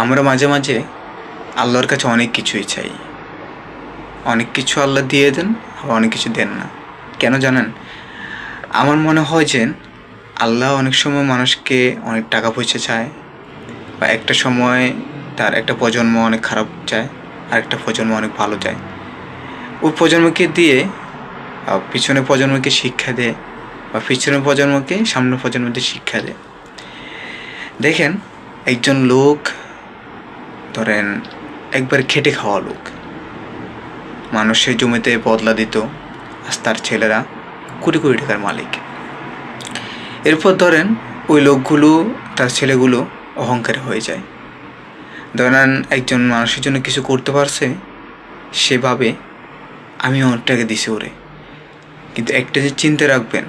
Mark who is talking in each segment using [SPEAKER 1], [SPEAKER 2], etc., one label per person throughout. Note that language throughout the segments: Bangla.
[SPEAKER 1] আমরা মাঝে মাঝে আল্লাহর কাছে অনেক কিছুই চাই। অনেক কিছু আল্লাহ দিয়ে দেন, আবার অনেক কিছু দেন না। কেন জানেন? আমার মনে হয় যে আল্লাহ অনেক সময় মানুষকে অনেক টাকা পয়সা চায়, বা একটা সময় তার একটা প্রজন্ম অনেক খারাপ চায়, আর একটা প্রজন্ম অনেক ভালো চায়। ওই প্রজন্মকে দিয়ে পিছনের প্রজন্মকে শিক্ষা দেয়, বা পিছনের প্রজন্মকে সামনের প্রজন্মকে শিক্ষা দেয়। দেখেন, একজন লোক ধরেন একবার খেটে খাওয়া লোক, মানুষের জমিতে বদলা দিত, আজ তার ছেলেরা কোটি কোটি টাকার মালিক। এরপর ধরেন ওই লোকগুলো, তার ছেলেগুলো অহংকারী হয়ে যায়। ধরেন একজন মানুষের জন্য কিছু করতে পারছে, সেভাবে আমি অনেক টাকা দিছি ওরে। কিন্তু একটা যে চিন্তা রাখবেন,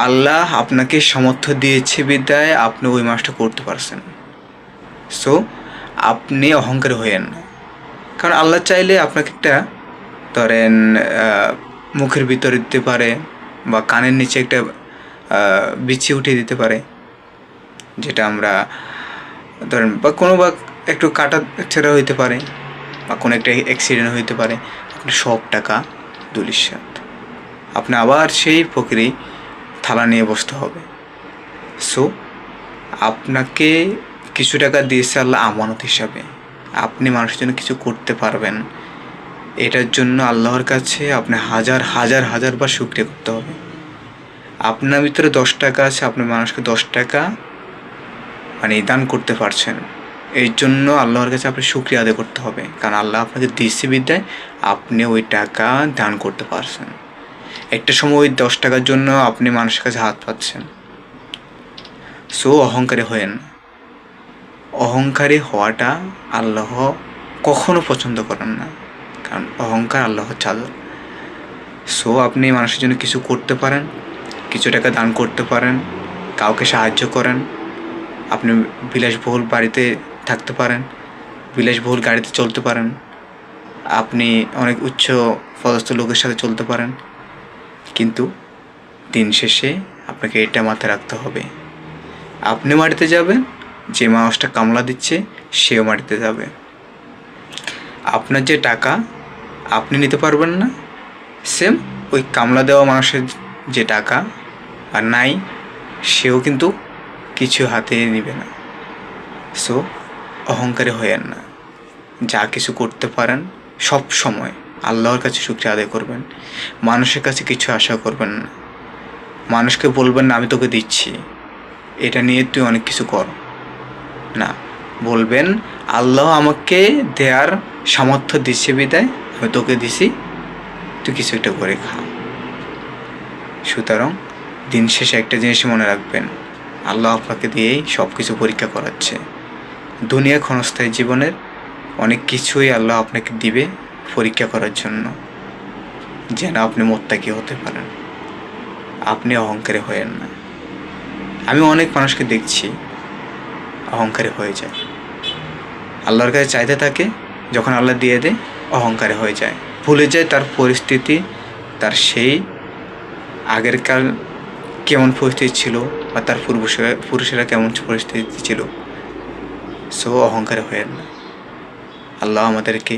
[SPEAKER 1] আল্লাহ আপনাকে সামর্থ্য দিয়েছে বিদ্যায় আপনি ওই মাসটা করতে পারছেন। সো আপনি অহংকারী হইয়েন না। কারণ আল্লাহ চাইলে আপনাকে একটা ধরেন মুখের ভিতরে দিতে পারে, বা কানের নিচে একটা বিচি উঠিয়ে দিতে পারে, যেটা আমরা ধরেন বা একটু কাটা ছেঁড়া হইতে পারে, বা কোনো একটা অ্যাক্সিডেন্ট হইতে পারে। আপনি সব টাকা দুলিশ্বাত, আপনি আবার সেই ফকিরি থালা নিয়ে বসতে হবে। সো আপনাকে কিছু টাকা দিয়েছে আল্লাহ আমানত হিসাবে, আপনি মানুষের জন্য কিছু করতে পারবেন, এটার জন্য আল্লাহর কাছে আপনি হাজার হাজার হাজার বার শুকরিয়া করতে হবে। আপনার ভিতরে 10 টাকা আছে, আপনি মানুষকে 10 টাকা দান করতে পারছেন, এই জন্য আল্লাহর কাছে আপনি শুকরিয়া আদায় করতে হবে। কারণ আল্লাহ আপনাকে দিচ্ছে বিদ্যায় আপনি ওই টাকা দান করতে পারছেন। একটা সময় ওই 10 টাকার জন্য আপনি মানুষের কাছে হাত পাচ্ছেন। সো অহংকারী হয়েন না। অহংকারী হওয়াটা আল্লাহ কখনো পছন্দ করেন না, কারণ অহংকার আল্লাহর চাদর। সো আপনি মানুষের জন্য কিছু করতে পারেন, কিছু টাকা দান করতে পারেন, কাউকে সাহায্য করেন। আপনি বিলাসবহুল বাড়িতে থাকতে পারেন, বিলাসবহুল গাড়িতে চলতে পারেন, আপনি অনেক উচ্চ পদস্থ লোকের সাথে চলতে পারেন, কিন্তু দিন শেষে আপনাকে এটা মাথায় রাখতে হবে, আপনি মাটিতে যাবেন, যে মানুষটা কামলা দিচ্ছে সেও মাটিতে যাবে। আপনার যে টাকা আপনি নিতে পারবেন না, সেম ওই কামলা দেওয়া মানুষের যে টাকা আর নাই, সেও কিন্তু কিছু হাতে নেবে না। সো অহংকারী হয়েন না। যা কিছু করতে পারেন সব সময় আল্লাহর কাছে শুকরিয়া আদায় করবেন। মানুষের কাছে কিছু আশা করবেন না। মানুষকে বলবেন না আমি তোকে দিচ্ছি, এটা নিয়ে তুই অনেক কিছু কর না। বলবেন আল্লাহ আমাকে দেয়ার সামর্থ্য দিচ্ছে বিদায় আমি তোকে দিছি, তুই কিছু একটা করে খা। সুতরাং দিন শেষে একটা জিনিস মনে রাখবেন, আল্লাহ আপনাকে দিয়েই সব কিছু পরীক্ষা করাচ্ছে। দুনিয়া ক্ষণস্থায়ী জীবনের অনেক কিছুই আল্লাহ আপনাকে দিবে পরীক্ষা করার জন্য, যেন আপনি মোত্তাকি হতে পারেন। আপনি অহংকারী হয়েন না। আমি অনেক মানুষকে দেখছি অহংকারী হয়ে যায়, আল্লাহর কাছে চাইতে থাকে, যখন আল্লাহ দিয়ে দেয় অহংকারী হয়ে যায়, ভুলে যায় তার পরিস্থিতি, তার সেই আগেরকার কেমন পরিস্থিতি ছিল, বা তার পুরুষেরা কেমন পরিস্থিতি ছিল। সো অহংকারী হয়েন না। আল্লাহ আমাদেরকে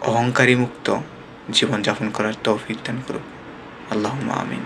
[SPEAKER 1] অহংকারী মুক্ত জীবনযাপন করার তৌফিক দান করুন। আল্লাহুম্মা আমিন।